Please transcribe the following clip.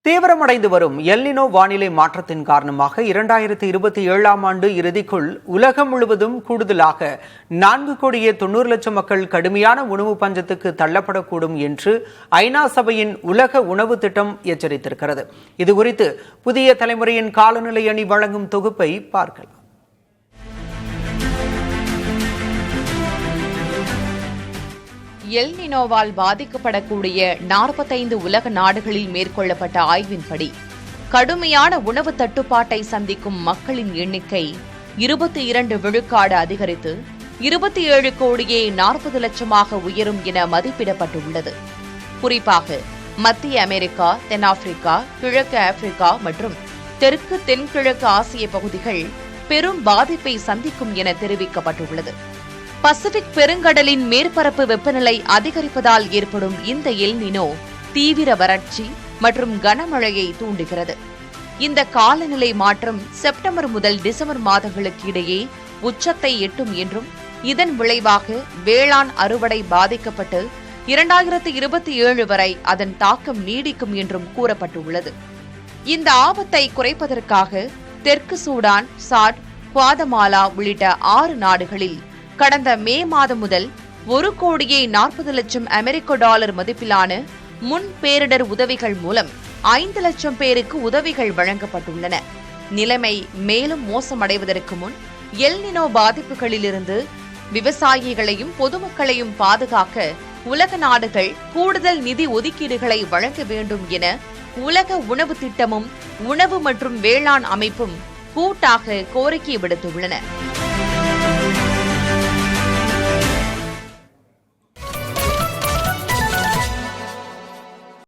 தீவிரமடைந்து வரும் எல்னினோ வானிலை மாற்றத்தின் காரணமாக 2027ஆம் ஆண்டு இறுதிக்குள் உலகம் முழுவதும் கூடுதலாக 4,90,00,000 மக்கள் கடுமையான உணவு பஞ்சத்துக்கு தள்ளப்படக்கூடும் என்று ஐநா சபையின் உலக உணவு திட்டம் எச்சரித்திருக்கிறது. இதுகுறித்து புதிய தலைமுறையின் காலநிலை அணி வழங்கும் தொகுப்பை பார்க்கலாம். எல்னினோவால் பாதிக்கப்படக்கூடிய 45 உலக நாடுகளில் மேற்கொள்ளப்பட்ட ஆய்வின்படி கடுமையான உணவு தட்டுப்பாட்டை சந்திக்கும் மக்களின் எண்ணிக்கை 22 விழுக்காடு அதிகரித்து 27,40,00,000 உயரும் என மதிப்பிடப்பட்டுள்ளது. குறிப்பாக மத்திய அமெரிக்கா, தென்னாப்பிரிக்கா, கிழக்கு ஆப்பிரிக்கா மற்றும் தெற்கு தென்கிழக்கு ஆசிய பகுதிகள் பெரும் பாதிப்பை சந்திக்கும் என தெரிவிக்கப்பட்டுள்ளது. பசிபிக் பெருங்கடலின் மேற்பரப்பு வெப்பநிலை அதிகரிப்பதால் ஏற்படும் இந்த எல்னினோ தீவிர வறட்சி மற்றும் கனமழையை தூண்டுகிறது. இந்த காலநிலை மாற்றம் செப்டம்பர் முதல் டிசம்பர் மாதங்களுக்கு இடையே உச்சத்தை எட்டும் என்றும் இதன் விளைவாக வேளாண் அறுவடை பாதிக்கப்பட்டு 2027 வரை அதன் தாக்கம் நீடிக்கும் என்றும் கூறப்பட்டுள்ளது. இந்த ஆபத்தை குறைப்பதற்காக தெற்கு சூடான், சாட், குவாதமாலா உள்ளிட்ட 6 நாடுகளில் கடந்த மே மாதம் முதல் 1,40,00,000 அமெரிக்க டாலர் மதிப்பிலான முன் பேரிடர் உதவிகள் மூலம் 5 லட்சம் பேருக்கு உதவிகள் வழங்கப்பட்டுள்ளன. நிலைமை மேலும் மோசமடைவதற்கு முன் எல்னினோ பாதிப்புகளிலிருந்து விவசாயிகளையும் பொதுமக்களையும் பாதுகாக்க உலக நாடுகள் கூடுதல் நிதி ஒதுக்கீடுகளை வழங்க வேண்டும் என உலக உணவு திட்டமும் உணவு மற்றும் வேளாண் அமைப்பும் கூட்டாக கோரிக்கை விடுத்துள்ளன.